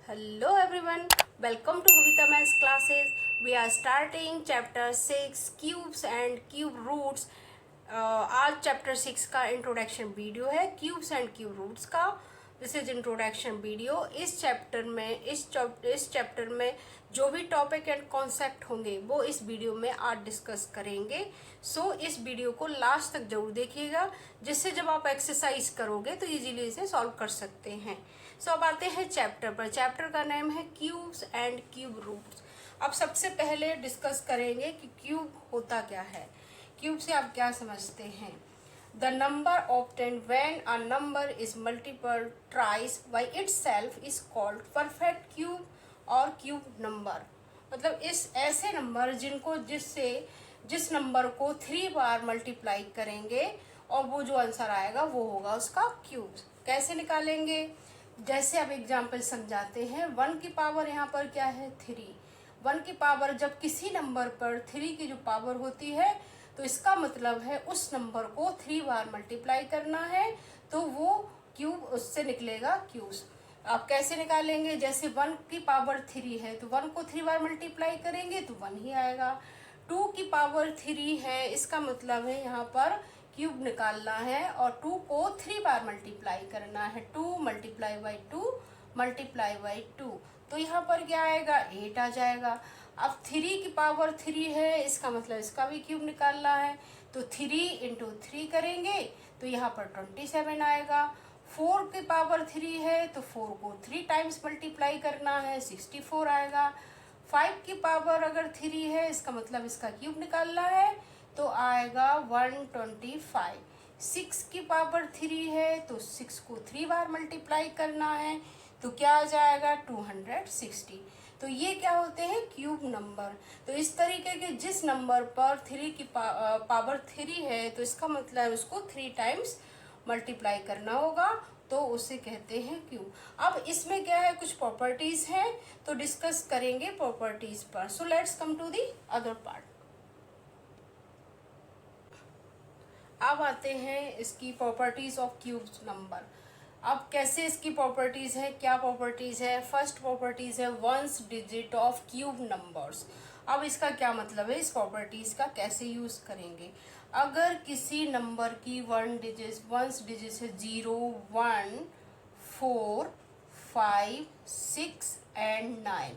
Hello everyone, welcome to Gubita Maths classes. We are starting chapter 6 cubes and cube roots. आज chapter 6 का introduction video है cubes and cube roots का. This is introduction video. इस chapter में जो भी topic and concept होंगे वो इस वीडियो में आज डिस्कस करेंगे. सो इस वीडियो को लास्ट तक जरूर देखिएगा, जिससे जब आप एक्सरसाइज करोगे तो इजीली इसे सॉल्व कर सकते हैं. सो अब आते हैं चैप्टर पर. चैप्टर का नेम है क्यूब्स एंड क्यूब रूट्स. अब सबसे पहले डिस्कस करेंगे कि क्यूब होता क्या है. क्यूब से आप क्या समझते हैं. The number obtained when a number is multiple ट्राइस by itself is called perfect cube और क्यूब नंबर. मतलब इस ऐसे नंबर जिनको जिस नंबर को 3 बार मल्टीप्लाई करेंगे और वो जो आंसर आएगा वो होगा उसका क्यूब. कैसे निकालेंगे, जैसे अब एग्जाम्पल समझाते हैं. 1 की पावर यहाँ पर क्या है 3. 1 की पावर जब किसी नंबर पर 3 की जो पावर होती है तो इसका मतलब है उस नंबर को 3 बार मल्टीप्लाई करना है, तो वो क्यूब उससे निकलेगा क्यूब्स. आप कैसे निकालेंगे, जैसे 1 की पावर 3 है तो 1 को 3 बार मल्टीप्लाई करेंगे तो 1 ही आएगा. 2 की पावर 3 है, इसका मतलब है यहाँ पर क्यूब निकालना है और 2 को 3 बार मल्टीप्लाई करना है. 2 मल्टीप्लाई बाई 2 मल्टीप्लाई बाई 2, तो यहाँ पर क्या आएगा 8 आ जाएगा. अब 3 की पावर 3 है, इसका मतलब इसका भी क्यूब निकालना है, तो 3 इंटू 3 करेंगे तो यहाँ पर 27 आएगा. 4 की पावर 3 है तो 4 को 3 टाइम्स मल्टीप्लाई करना है, 64 आएगा. 5 की पावर अगर 3 है, इसका मतलब इसका क्यूब निकालना है तो आएगा 125. 6 की पावर 3 है तो 6 को 3 बार मल्टीप्लाई करना है तो क्या आ जाएगा 260. तो ये क्या होते हैं क्यूब नंबर. तो इस तरीके के जिस नंबर पर 3 की पावर 3 है तो इसका मतलब उसको 3 टाइम्स मल्टीप्लाई करना होगा, तो उसे कहते हैं क्यूब. अब इसमें क्या है, कुछ प्रॉपर्टीज हैं तो डिस्कस करेंगे प्रॉपर्टीज पर. So let's come to the other part. अब आते हैं इसकी प्रॉपर्टीज ऑफ क्यूब नंबर. अब कैसे इसकी प्रॉपर्टीज है, क्या प्रॉपर्टीज है. फर्स्ट प्रॉपर्टीज है ones digit of cube numbers. अब इसका क्या मतलब है, इस प्रॉपर्टीज का कैसे यूज करेंगे. अगर किसी नंबर की वंस डिजिट है 0, 1, 4, 5, 6 एंड 9.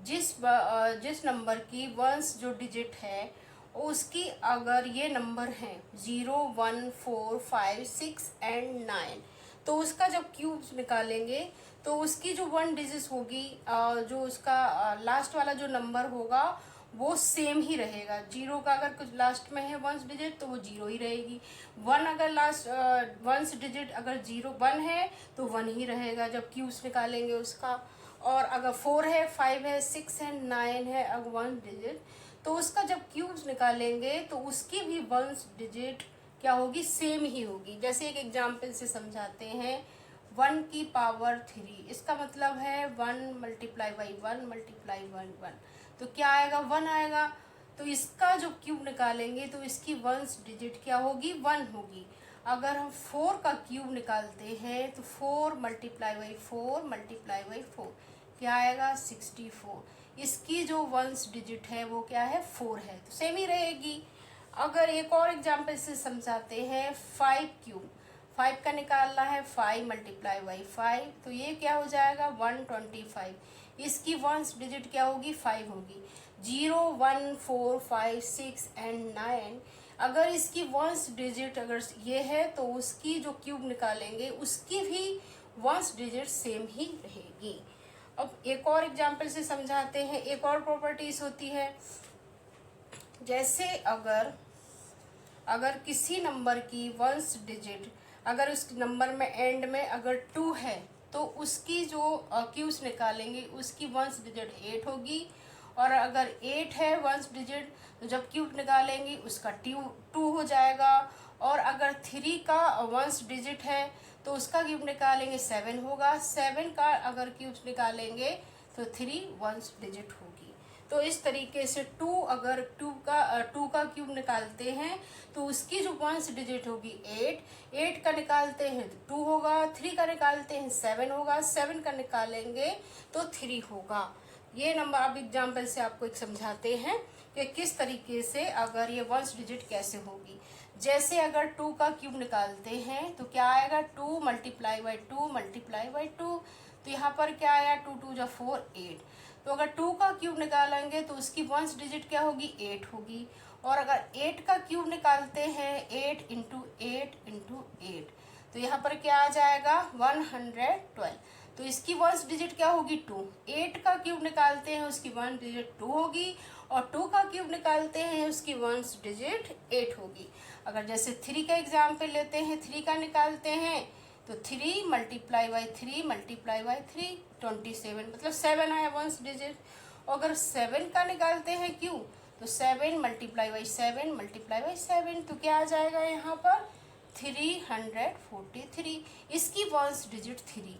जिस नंबर की वंस जो डिजिट है उसकी अगर ये नंबर है 0, 1, 4, 5, 6 एंड 9, तो उसका जब क्यूब निकालेंगे तो उसकी जो 1 डिजिट होगी, जो उसका लास्ट वाला जो नंबर होगा वो सेम ही रहेगा. 0 का अगर कुछ लास्ट में है 1 डिजिट तो वो 0 ही रहेगी. 1 अगर लास्ट 1 डिजिट अगर 1 है तो 1 ही रहेगा जब क्यूब्स निकालेंगे उसका. और अगर 4 है, 5 है, 6 है, 9 है अगर 1 डिजिट, तो उसका जब क्यूब्स निकालेंगे तो उसकी भी 1 डिजिट क्या होगी, सेम ही होगी. जैसे एक एग्जाम्पल से समझाते हैं. 1 की पावर 3, इसका मतलब है 1 मल्टीप्लाई बाई 1 मल्टीप्लाई 1, तो क्या आएगा 1 आएगा. तो इसका जो क्यूब निकालेंगे तो इसकी 1 डिजिट क्या होगी 1 होगी. अगर हम 4 का क्यूब निकालते हैं तो 4 मल्टीप्लाई बाई 4 मल्टीप्लाई बाई 4 क्या आएगा 64. इसकी जो 1 डिजिट है वो क्या है 4 है, तो सेम ही रहेगी. अगर एक और एग्जाम्पल से समझाते हैं. 5 क्यूब, 5 का निकालना है 5 मल्टीप्लाई बाई 5, तो ये क्या हो जाएगा 125. इसकी 1 डिजिट क्या होगी 5 होगी. 0, 1, 4, 5, 6 एंड 9, अगर इसकी 1 डिजिट अगर ये है तो उसकी जो क्यूब निकालेंगे उसकी भी 1 डिजिट सेम ही रहेगी. अब एक और एग्जाम्पल से समझाते हैं. एक और प्रॉपर्टीज होती है. जैसे अगर किसी नंबर की 1 डिजिट अगर उस नंबर में एंड में अगर 2 है तो उसकी जो क्यूब्स निकालेंगे उसकी 1 डिजिट 8 होगी. और अगर 8 है 1 डिजिट तो जब क्यूब निकालेंगे उसका 2 हो जाएगा. और अगर 3 का 1 डिजिट है तो उसका क्यूब निकालेंगे 7 होगा. 7 का अगर क्यूब्स निकालेंगे तो 3 1 डिजिट होगी. तो इस तरीके से अगर टू का क्यूब निकालते हैं तो उसकी जो वंस डिजिट होगी 8 का निकालते हैं तो 2 होगा, 3 का निकालते हैं 7 होगा, 7 का निकालेंगे तो 3 होगा। ये नंबर अब एग्जाम्पल से आपको एक समझाते हैं कि किस तरीके से अगर ये वंस डिजिट कैसे होगी। जैसे अगर 2 का क्यूब निकालते हैं तो क्या आएगा, 2 मल्टीप्लाई बाई 2 मल्टीप्लाई बाई 2, तो यहाँ पर क्या आया, 2 2 जा 4 8। तो अगर 2 का क्यूब निकालेंगे तो उसकी वंस डिजिट क्या होगी, 8 होगी। और अगर 8 का क्यूब निकालते हैं 8 इंटू 8 इंटू 8, तो यहाँ पर क्या आ जाएगा 112। तो इसकी वंस डिजिट क्या होगी 2। 8 का क्यूब निकालते हैं उसकी वंस डिजिट 2 होगी, और 2 का क्यूब निकालते हैं उसकी वंस डिजिट 8 होगी। अगर जैसे 3 का एग्जाम्पल लेते हैं, 3 का निकालते हैं तो 3 मल्टीप्लाई बाई 3 मल्टीप्लाई बाई 3 27, मतलब 7 आया वंस डिजिट। और अगर 7 का निकालते हैं क्यों, तो 7 मल्टीप्लाई बाई 7 मल्टीप्लाई बाई 7, तो क्या आ जाएगा यहाँ पर 343। इसकी वंस डिजिट 3,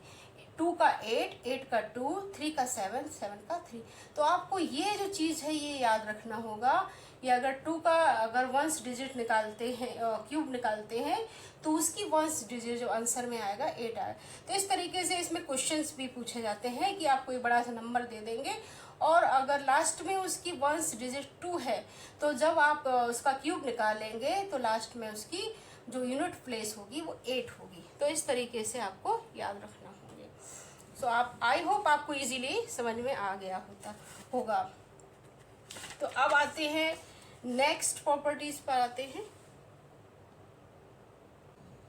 2 का 8, 8 का 2, 3 का 7, 7 का 3। तो आपको ये जो चीज़ है ये याद रखना होगा। या अगर 2 का अगर वंस डिजिट निकालते हैं, क्यूब निकालते हैं, तो उसकी वंस डिजिट जो आंसर में आएगा 8 आएगा। तो इस तरीके से इसमें क्वेश्चंस भी पूछे जाते हैं कि आपको एक बड़ा सा नंबर दे देंगे, और अगर लास्ट में उसकी वंस डिजिट 2 है तो जब आप उसका क्यूब निकालेंगे तो लास्ट में उसकी जो यूनिट प्लेस होगी वो 8 होगी। तो इस तरीके से आपको याद रखना होंगे। सो आप आई होप आपको इजीली समझ में आ गया होगा। तो अब आते हैं नेक्स्ट प्रॉपर्टीज पर आते हैं।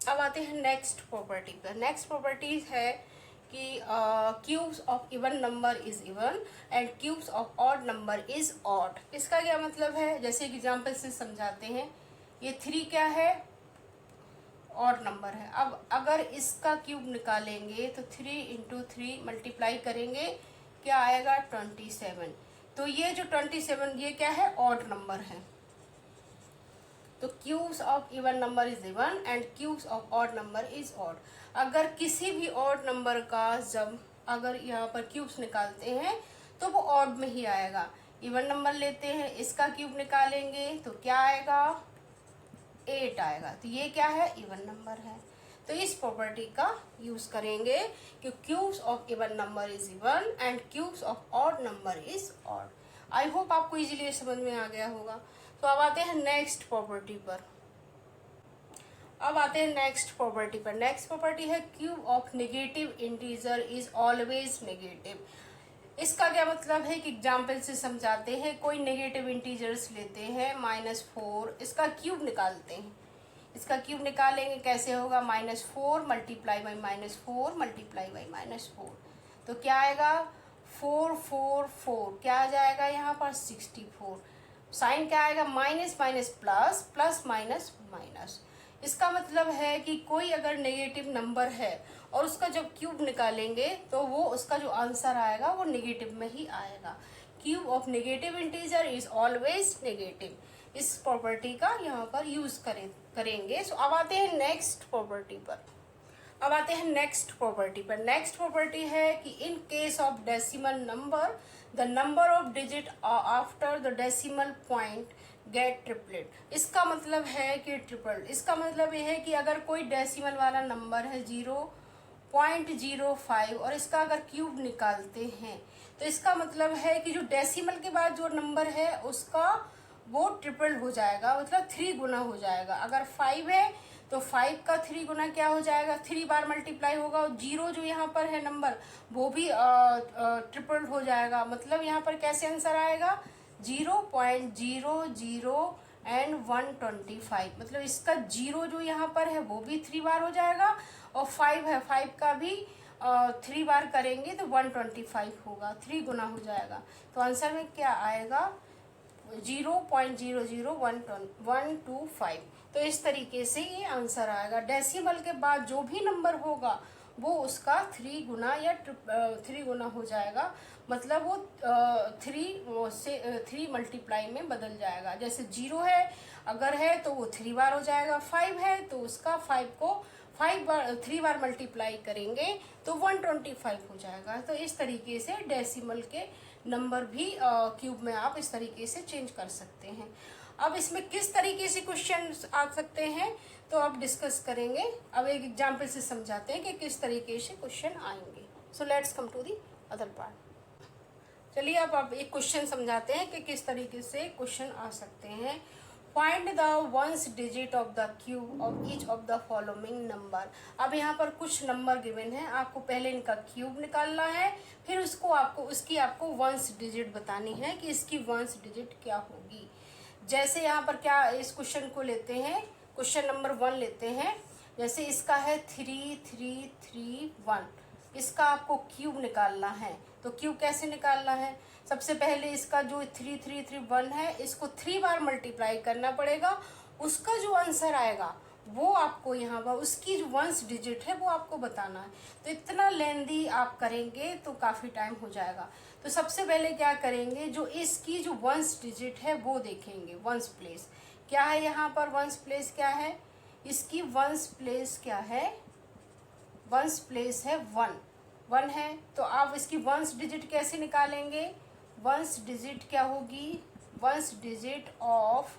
अब आते हैं नेक्स्ट प्रॉपर्टी पर। नेक्स्ट प्रॉपर्टी है कि cubes of even number is even and cubes of odd number is odd. इसका क्या मतलब है, जैसे एग्जांपल से समझाते हैं। ये 3 क्या है, ऑड नंबर है। अब अगर इसका क्यूब निकालेंगे तो 3 इंटू 3 मल्टीप्लाई करेंगे, क्या आएगा 27। तो ये जो 27 ये क्या है, ऑड नंबर है। तो cubes of even number is even and cubes of odd number is odd. अगर किसी भी ऑड नंबर का जब अगर यहाँ पर क्यूब्स निकालते हैं तो वो ऑड में ही आएगा। इवन नंबर लेते हैं, इसका क्यूब निकालेंगे तो क्या आएगा 8 आएगा। तो ये क्या है, इवन नंबर है। तो इस प्रॉपर्टी का यूज करेंगे कि cubes of even number is even and cubes of odd number is odd. I hope आपको इजीली समझ में आ गया होगा। तो अब आते हैं नेक्स्ट प्रॉपर्टी पर। नेक्स्ट प्रॉपर्टी है cube of negative integer is always negative. इसका क्या मतलब है कि एग्जाम्पल से समझाते हैं। कोई नेगेटिव इंटीजर्स लेते हैं -4, इसका क्यूब निकालते हैं। इसका क्यूब निकालेंगे कैसे होगा, -4 मल्टीप्लाई बाई -4 मल्टीप्लाई बाई -4, तो क्या आएगा 4 4 4, क्या आ जाएगा यहाँ पर 64। साइन क्या आएगा, minus minus plus, plus minus minus. इसका मतलब है कि कोई अगर नेगेटिव नंबर है और उसका जब क्यूब निकालेंगे तो वो उसका जो आंसर आएगा वो नेगेटिव में ही आएगा। Cube of negative integer is always negative. इस प्रॉपर्टी का यहाँ पर यूज करेंगे। सो अब आते हैं नेक्स्ट प्रॉपर्टी पर। नेक्स्ट प्रॉपर्टी है कि in case of decimal number the number of digit after the decimal point get triplet. इसका मतलब है कि ट्रिपल, इसका मतलब ये है कि अगर कोई डेसिमल वाला नंबर है 0.05 और इसका अगर क्यूब निकालते हैं तो इसका मतलब है कि जो डेसिमल के बाद जो नंबर है उसका वो ट्रिपल हो जाएगा, मतलब 3 गुना हो जाएगा। अगर 5 है तो 5 का 3 गुना क्या हो जाएगा, 3 बार मल्टीप्लाई होगा। और 0 जो यहाँ पर है नंबर वो भी ट्रिपल हो जाएगा। मतलब यहाँ पर कैसे आंसर आएगा 0.00 एंड 125। मतलब इसका 0 जो यहाँ पर है वो भी 3 बार हो जाएगा, और 5 है 5 का भी 3 बार करेंगे तो 125 होगा, 3 गुना हो जाएगा। तो आंसर में क्या आएगा 0.00125। तो इस तरीके से ये आंसर आएगा। डेसिमल के बाद जो भी नंबर होगा वो उसका 3 गुना या 3 गुना हो जाएगा। मतलब वो 3 मल्टीप्लाई में बदल जाएगा। जैसे 0 है अगर है तो वो 3 बार हो जाएगा, 5 है तो उसका 5 को 3 बार मल्टीप्लाई करेंगे तो 125 हो जाएगा। तो इस तरीके से डेसिमल के नंबर भी क्यूब में आप इस तरीके से चेंज कर सकते हैं। अब इसमें किस तरीके से क्वेश्चन आ सकते हैं तो अब डिस्कस करेंगे। अब एक एग्जाम्पल से समझाते हैं कि किस तरीके से क्वेश्चन आएंगे। So let's come to the other part. चलिए अब आप एक क्वेश्चन समझाते हैं कि किस तरीके से क्वेश्चन आ सकते हैं। Find the ones digit of the cube of each of the following number. अब यहाँ पर कुछ नंबर गिवन है, आपको पहले इनका क्यूब निकालना है, फिर उसकी आपको वंस डिजिट बतानी है कि इसकी वंस डिजिट क्या होगी। जैसे यहाँ पर क्या इस क्वेश्चन को लेते हैं, क्वेश्चन नंबर 1 लेते हैं। जैसे इसका है 3331, इसका आपको क्यूब निकालना है। तो क्यूब कैसे निकालना है, सबसे पहले इसका जो 3331 है इसको 3 बार मल्टीप्लाई करना पड़ेगा। उसका जो आंसर आएगा वो आपको यहाँ पर उसकी जो वंस डिजिट है वो आपको बताना है। तो इतना लेंदी आप करेंगे तो काफ़ी टाइम हो जाएगा। तो सबसे पहले क्या करेंगे, जो इसकी जो वंस डिजिट है वो देखेंगे। वंस प्लेस क्या है, यहाँ पर वंस प्लेस क्या है, इसकी वंस प्लेस क्या है, वंस प्लेस है 1 है। तो आप इसकी वंस डिजिट कैसे निकालेंगे, वंस डिजिट क्या होगी, वंस डिजिट ऑफ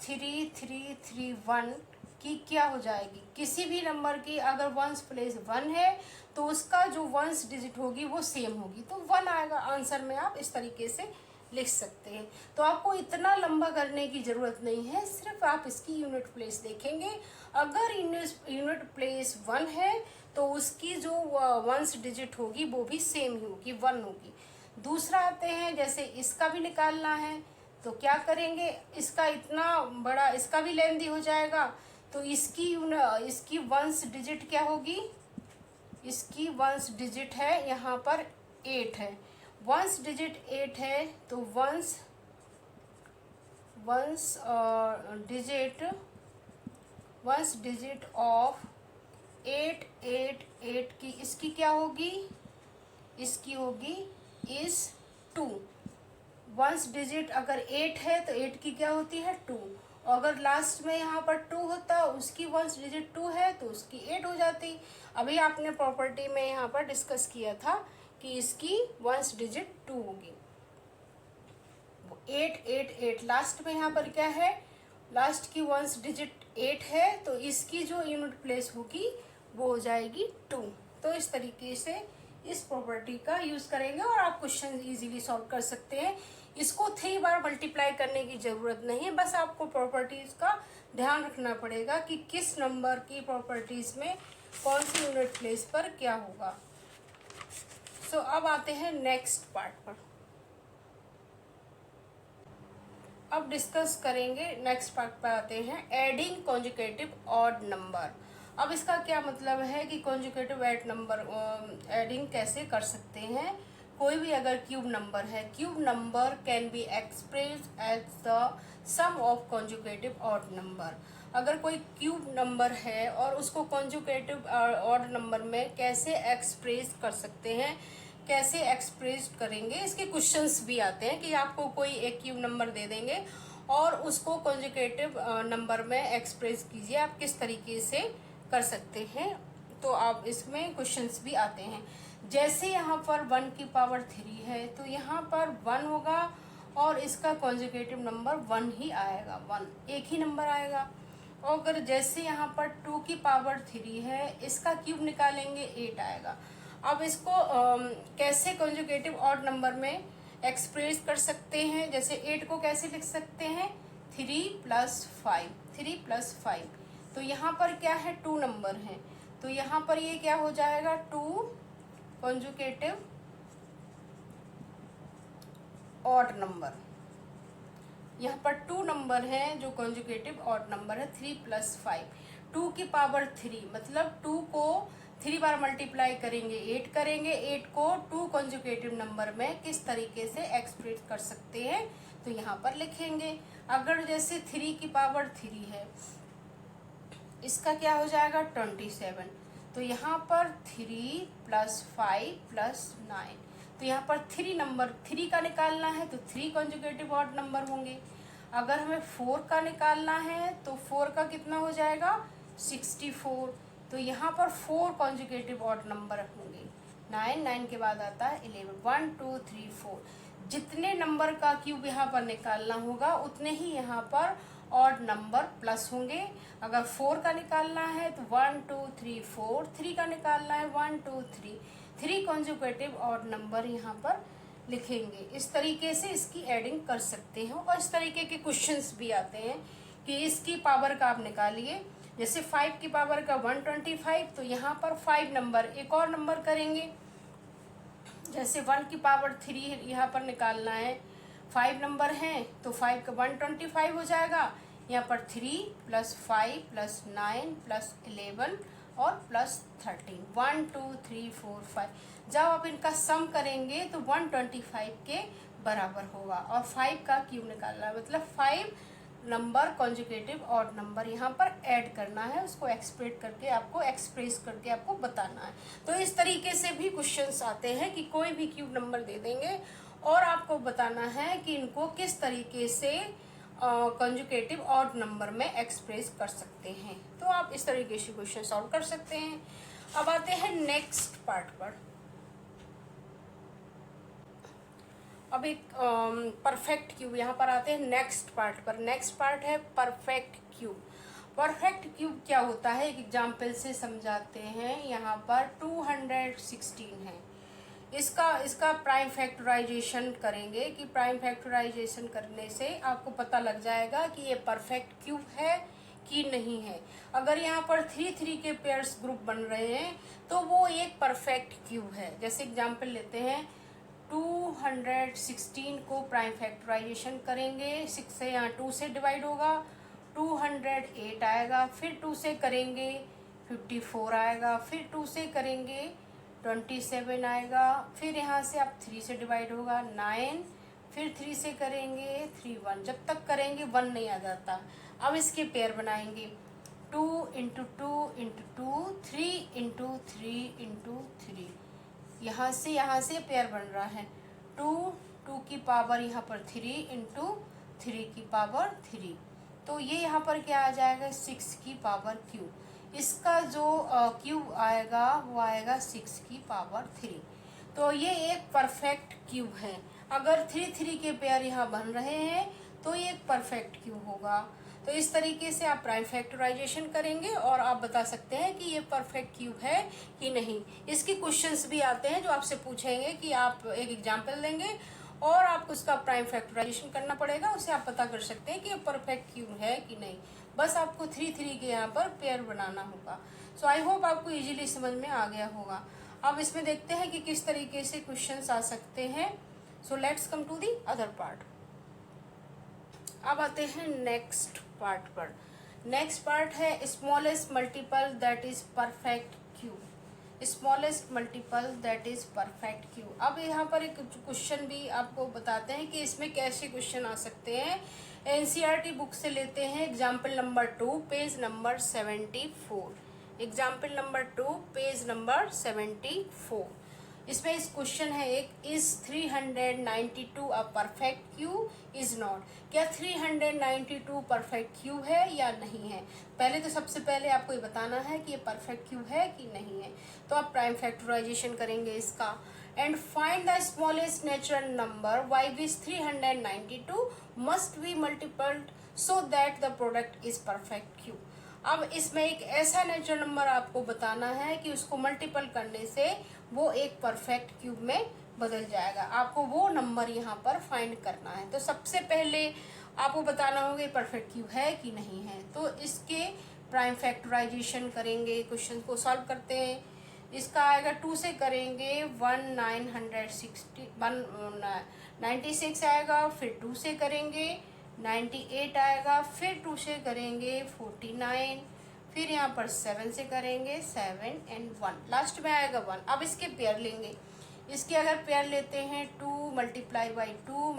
3331 की क्या हो जाएगी, किसी भी नंबर की अगर वंस प्लेस 1 है तो उसका जो वंस डिजिट होगी वो सेम होगी, तो 1 आएगा आंसर में। आप इस तरीके से लिख सकते हैं। तो आपको इतना लंबा करने की ज़रूरत नहीं है, सिर्फ आप इसकी यूनिट प्लेस देखेंगे। अगर यूनिट प्लेस 1 है तो उसकी जो वंस डिजिट होगी वो भी सेम ही होगी, 1 होगी। दूसरा आते हैं, जैसे इसका भी निकालना है तो क्या करेंगे, इसका इतना बड़ा, इसका भी लेंदी हो जाएगा। तो इसकी वंस डिजिट क्या होगी, इसकी वंस डिजिट है यहाँ पर 8 है, वंस डिजिट 8 है। तो वंस डिजिट ऑफ 888 की इसकी क्या होगी, इसकी होगी इस 2। वंस डिजिट अगर 8 है तो 8 की क्या होती है 2। अगर लास्ट में यहाँ पर 2 होता, उसकी वंस डिजिट 2 है तो उसकी 8 हो जाती। अभी आपने प्रॉपर्टी में यहाँ पर डिस्कस किया था कि इसकी वंस डिजिट 2 होगी। 888 लास्ट में यहाँ पर क्या है, लास्ट की वंस डिजिट 8 है तो इसकी जो यूनिट प्लेस होगी वो हो जाएगी 2। तो इस तरीके से इस प्रॉपर्टी का यूज करेंगे और आप क्वेश्चन इजीली सॉल्व कर सकते हैं। इसको 3 बार मल्टीप्लाई करने की जरूरत नहीं है, बस आपको प्रॉपर्टीज का ध्यान रखना पड़ेगा कि किस नंबर की प्रॉपर्टीज में कौन सी यूनिट प्लेस पर क्या होगा। सो अब आते हैं नेक्स्ट पार्ट पर। अब डिस्कस करेंगे नेक्स्ट पार्ट पर आते हैं एडिंग कॉन्जुगेटिव ऑड नंबर। अब इसका क्या मतलब है कि कॉन्जुगेटिव ऐड नंबर एडिंग कैसे कर सकते हैं। कोई भी अगर क्यूब नंबर है, cube number can be expressed as the sum of conjugative odd number. अगर कोई क्यूब नंबर है और उसको कॉन्जुगेटिव ऑड नंबर में कैसे एक्सप्रेस कर सकते हैं, कैसे एक्सप्रेस करेंगे, इसके क्वेश्चंस भी आते हैं कि आपको कोई एक क्यूब नंबर दे देंगे और उसको कॉन्जुगेटिव नंबर में एक्सप्रेस कीजिए, आप किस तरीके से कर सकते हैं। तो आप इसमें क्वेश्चंस भी आते हैं। जैसे यहाँ पर 1 की पावर 3 है तो यहाँ पर 1 होगा और इसका कॉन्जुगेटिव नंबर 1 ही आएगा, 1 एक ही नंबर आएगा। और अगर जैसे यहाँ पर 2 की पावर 3 है, इसका क्यूब निकालेंगे 8 आएगा। अब इसको कैसे कॉन्जुगेटिव ऑड नंबर में एक्सप्रेस कर सकते हैं, जैसे 8 को कैसे लिख सकते हैं 3 + 5, 3 + 5। तो यहाँ पर क्या है 2 नंबर है तो यहाँ पर ये क्या हो जाएगा 2 कॉन्जुगेटिव ऑड नंबर। यहाँ पर 2 नंबर है जो कॉन्जुगेटिव ऑड नंबर है 3 + 5। 2 की पावर 3 मतलब 2 को 3 बार मल्टीप्लाई करेंगे 8 करेंगे, 8 को 2 कॉन्जुगेटिव नंबर में किस तरीके से एक्सप्रेस कर सकते हैं तो यहाँ पर लिखेंगे। अगर जैसे 3 की पावर 3 है, इसका क्या हो जाएगा 27। तो यहाँ पर 3 + 5 + 9, तो यहाँ पर 3 नंबर 3 का निकालना है तो 3 कॉन्जुगेटिव ऑड नंबर होंगे। अगर हमें 4 का निकालना है तो 4 का कितना हो जाएगा 64। तो यहाँ पर 4 कॉन्जुगेटिव ऑड नंबर होंगे, 9, 9 के बाद आता है 11, 1 2 3 4। जितने नंबर का क्यूब यहाँ पर निकालना होगा उतने ही यहाँ पर ऑड नंबर प्लस होंगे। अगर 4 का निकालना है तो 1 2 3 4, 3 का निकालना है 1 2 3, 3 कॉन्जुगेटिव ऑड नंबर यहाँ पर लिखेंगे। इस तरीके से इसकी एडिंग कर सकते हैं और इस तरीके के क्वेश्चंस भी आते हैं कि इसकी पावर का आप निकालिए। जैसे 5 की पावर का 125, तो यहाँ पर 5 नंबर एक और नंबर करेंगे। जैसे 1 की पावर 3 यहाँ पर निकालना है, 5 नंबर हैं तो 5 का 125 हो जाएगा। यहाँ पर 3 + 5 + 9 + 11 और +13, 1 2 3 4 5। जब आप इनका सम करेंगे तो 125 के बराबर होगा और 5 का क्यूब निकालना है, मतलब 5 नंबर कॉन्जुगेटिव ऑड नंबर यहाँ पर ऐड करना है, उसको एक्सप्रेस करके आपको बताना है। तो इस तरीके से भी क्वेश्चंस आते हैं कि कोई भी क्यूब नंबर दे देंगे और आपको बताना है कि इनको किस तरीके से कॉन्जुगेटिव ऑड नंबर में एक्सप्रेस कर सकते हैं। तो आप इस तरीके से क्वेश्चन सॉल्व कर सकते हैं। अब आते हैं नेक्स्ट पार्ट पर। अब एक परफेक्ट क्यूब यहाँ पर आते हैं नेक्स्ट पार्ट पर। नेक्स्ट पार्ट है परफेक्ट क्यूब। परफेक्ट क्यूब क्या होता है एक एग्जाम्पल से समझाते हैं। यहाँ पर 216 है, इसका प्राइम फैक्टराइजेशन करेंगे कि प्राइम फैक्टराइजेशन करने से आपको पता लग जाएगा कि ये परफेक्ट क्यूब है कि नहीं है। अगर यहाँ पर 3 3 के पेयर्स ग्रुप बन रहे हैं तो वो एक परफेक्ट क्यूब है। जैसे एग्जाम्पल लेते हैं, 216 को प्राइम फैक्टराइजेशन करेंगे, 6 से यहाँ 2 से डिवाइड होगा, 208 आएगा, फिर 2 से करेंगे 54 आएगा, फिर 2 से करेंगे 27 आएगा, फिर यहाँ से आप 3 से डिवाइड होगा 9, फिर 3 से करेंगे 3 1, जब तक करेंगे 1 नहीं आ जाता। अब इसके पेयर बनाएंगे, 2 × 2 × 2, 3 × 3 × 3। यहाँ से पेयर बन रहा है 2 की पावर यहाँ पर 3 × 3 की पावर 3। तो ये यहाँ पर क्या आ जाएगा 6 की पावर क्यूब। इसका जो क्यूब आएगा वो आएगा 6 की पावर 3। तो ये एक परफेक्ट क्यूब है। अगर 3 3 के पेयर यहाँ बन रहे हैं तो ये एक परफेक्ट क्यूब होगा। तो इस तरीके से आप प्राइम फैक्टराइजेशन करेंगे और आप बता सकते हैं कि ये परफेक्ट क्यूब है कि नहीं। इसके क्वेश्चंस भी आते हैं जो आपसे पूछेंगे कि आप एक एग्जांपल देंगे और आपको उसका प्राइम फैक्टराइजेशन करना पड़ेगा, उससे आप पता कर सकते हैं कि ये परफेक्ट क्यूब है कि नहीं। बस आपको 3 3 के यहाँ पर पेयर बनाना होगा। सो आई होप आपको इजीली समझ में आ गया होगा। अब इसमें देखते हैं कि किस तरीके से क्वेश्चंस आ सकते हैं। So let's come to the other part. अब आते हैं नेक्स्ट पार्ट पर। नेक्स्ट पार्ट है smallest multiple that is perfect cube. Smallest multiple that is perfect cube. अब यहाँ पर एक क्वेश्चन भी आपको बताते हैं कि इसमें कैसे क्वेश्चन आ सकते हैं। एनसीईआरटी बुक से लेते हैं example number 2 page number 74। Example number 2 page number 74। इसमें इस क्वेश्चन है एक, is 392 a perfect cube is not. क्या 392 परफेक्ट क्यूब है या नहीं है। पहले तो सबसे पहले आपको ये बताना है कि ये परफेक्ट क्यूब है कि नहीं है। तो आप प्राइम फैक्टराइजेशन करेंगे इसका and find the smallest natural number by which 392 must be multiplied so that the product is perfect cube. अब इसमें एक ऐसा नेचुरल नंबर आपको बताना है कि उसको मल्टीपल करने से वो एक परफेक्ट क्यूब में बदल जाएगा। आपको वो नंबर यहाँ पर फाइंड करना है। तो सबसे पहले आपको बताना होगा परफेक्ट क्यूब है कि नहीं है। तो इसके प्राइम फैक्टराइजेशन करेंगे, क्वेश्चन को सॉल्व करते हैं। इसका आएगा 2 से करेंगे 96 आएगा, फिर 2 से करेंगे 98 आएगा, फिर 2 से करेंगे 49, फिर यहाँ पर 7 से करेंगे 7 और 1, लास्ट में आएगा 1। अब इसके पेयर लेंगे। इसके अगर पेयर लेते हैं 2 × 2 ×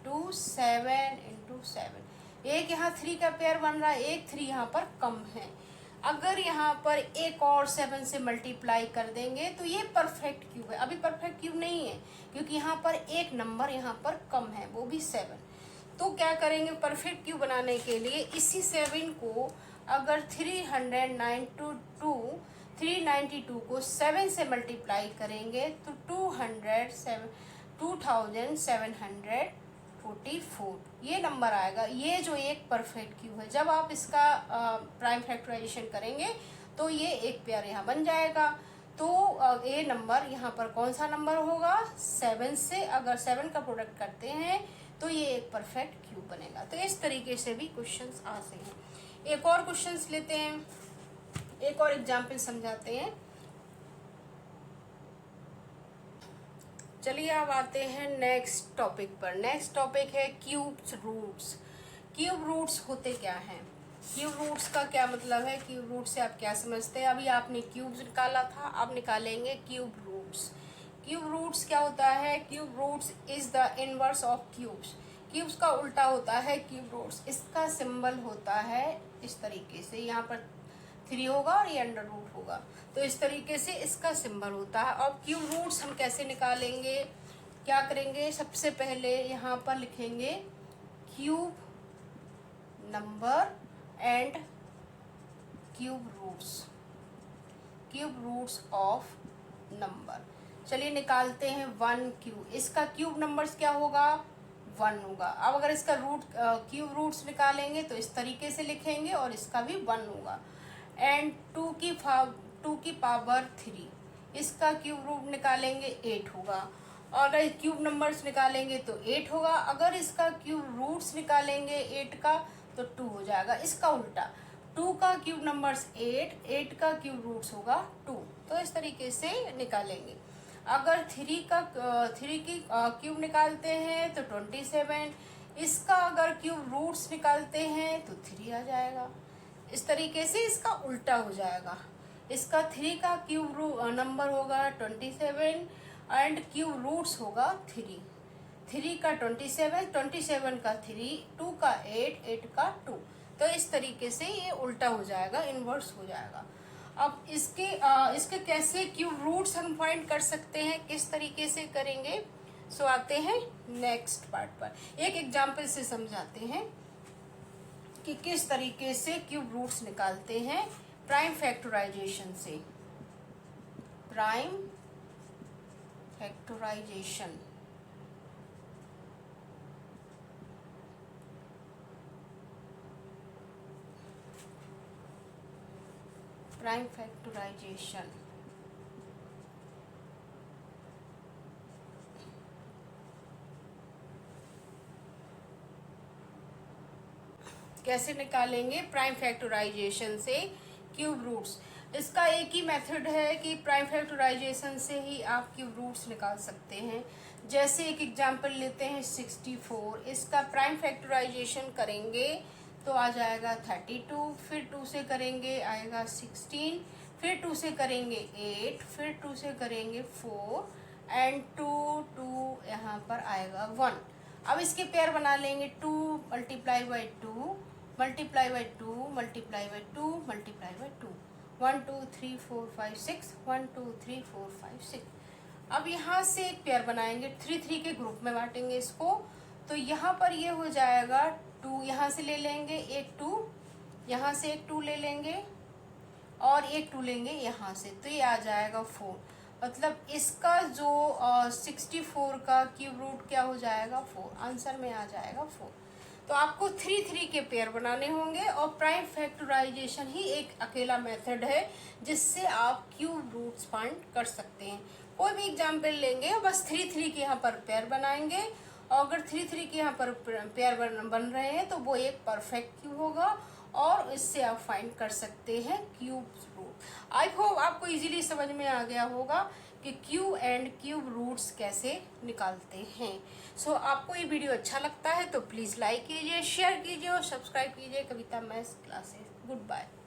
2 7 × 7। एक यहाँ 3 का पेयर बन रहा है, एक 3 यहाँ पर कम है। अगर यहाँ पर एक और 7 से मल्टीप्लाई कर देंगे तो ये परफेक्ट क्यूब है। अभी परफेक्ट क्यूब नहीं है क्योंकि यहाँ पर एक नंबर यहाँ पर कम है, वो भी 7। तो क्या करेंगे परफेक्ट क्यूब बनाने के लिए, इसी 7 को अगर 392 392 को 7 से मल्टीप्लाई करेंगे तो 2744 ये नंबर आएगा। ये जो एक परफेक्ट क्यूब है, जब आप इसका प्राइम फैक्टराइजेशन करेंगे तो ये एक पेयर यहाँ बन जाएगा। तो ये नंबर यहाँ पर कौन सा नंबर होगा, 7 से अगर 7 का प्रोडक्ट करते हैं तो ये एक परफेक्ट क्यूब बनेगा। तो इस तरीके से भी क्वेश्चंस आ सकते हैं। एक और क्वेश्चंस लेते हैं, एक और एग्जाम्पल समझाते हैं। चलिए अब आते हैं नेक्स्ट टॉपिक पर। नेक्स्ट टॉपिक है क्यूब्स रूट्स। क्यूब रूट्स होते क्या हैं, क्यूब रूट्स का क्या मतलब है, क्यूब रूट से आप क्या समझते हैं। अभी आपने क्यूब्स निकाला था, अब निकालेंगे क्यूब रूट्स। क्यूब रूट्स क्या होता है, cube roots is the inverse of cubes. Cubes का उल्टा होता है क्यूब रूट्स। इसका सिंबल होता है इस तरीके से, यहाँ पर 3 होगा और ये अंडर रूट होगा, तो इस तरीके से इसका सिंबल होता है। अब क्यूब रूट्स हम कैसे निकालेंगे, क्या करेंगे, सबसे पहले यहाँ पर लिखेंगे cube number and cube roots of number. चलिए निकालते हैं 1 क्यूब। इसका क्यूब नंबर्स क्या होगा, 1 होगा। अब अगर इसका क्यूब रूट्स निकालेंगे तो इस तरीके से लिखेंगे और इसका भी 1 होगा। एंड 2 की पावर 3, इसका क्यूब रूट निकालेंगे 8 होगा। और अगर क्यूब नंबर्स निकालेंगे तो 8 होगा। अगर इसका क्यूब रूट्स निकालेंगे 8 का तो 2 हो जाएगा। इसका उल्टा, 2 का क्यूब नंबर्स 8 का क्यूब रूट्स होगा 2। तो इस तरीके से निकालेंगे। अगर 3 की क्यूब निकालते हैं तो 27, इसका अगर क्यूब रूट्स निकालते हैं तो 3 आ जाएगा। इस तरीके से इसका उल्टा हो जाएगा। इसका 3 का क्यूब नंबर होगा 27 एंड क्यूब रूट्स होगा 3 का 27 का 3, 2 का 8 का 2। तो इस तरीके से ये उल्टा हो जाएगा, इन्वर्स हो जाएगा। अब इसके कैसे क्यूब रूट्स हम फाइंड कर सकते हैं, किस तरीके से करेंगे, सो आते हैं नेक्स्ट पार्ट पर। एक एग्जाम्पल से समझाते हैं कि किस तरीके से क्यूब रूट्स निकालते हैं प्राइम फैक्टराइजेशन से। प्राइम फैक्टराइजेशन, प्राइम फैक्टराइजेशन कैसे निकालेंगे प्राइम फैक्टराइजेशन से क्यूब रूट्स। इसका एक ही मेथड है कि प्राइम फैक्टराइजेशन से ही आप क्यूब रूट्स निकाल सकते हैं। जैसे एक एग्जांपल लेते हैं 64, इसका प्राइम फैक्टराइजेशन करेंगे तो आ जाएगा 32, फिर 2 से करेंगे आएगा 16, फिर 2 से करेंगे 8, फिर 2 से करेंगे 4 एंड 2 यहाँ पर आएगा 1। अब इसके पेयर बना लेंगे 2 multiply by 2 multiply by 2 multiply by 2 multiply by 2, 1 2 3 4 5 6, 1 2 3 4 5 6। अब यहाँ से एक पेयर बनाएंगे, 3 3 के ग्रुप में बांटेंगे इसको। तो यहाँ पर ये हो जाएगा 2, यहाँ से ले लेंगे एक 2, यहाँ से एक 2 ले लेंगे और एक 2 लेंगे यहाँ से, तो ये आ जाएगा 4। मतलब इसका जो 64 का क्यूब रूट क्या हो जाएगा 4, आंसर में आ जाएगा 4। तो आपको 3 3 के पेयर बनाने होंगे और प्राइम फैक्टराइजेशन ही एक अकेला मेथड है जिससे आप क्यूब रूट्स फाइंड कर सकते हैं। कोई भी एग्जाम्पल लेंगे, बस 3 3 के यहाँ पर पेयर बनाएंगे और अगर 3 3 के यहाँ पर पेयर बन रहे हैं तो वो एक परफेक्ट क्यूब होगा और इससे आप फाइंड कर सकते हैं क्यूब रूट। आई होप आपको इजीली समझ में आ गया होगा कि क्यूब एंड क्यूब रूट्स कैसे निकालते हैं। सो आपको ये वीडियो अच्छा लगता है तो प्लीज़ लाइक कीजिए, शेयर कीजिए और सब्सक्राइब कीजिए Kavita maths classes. Good bye.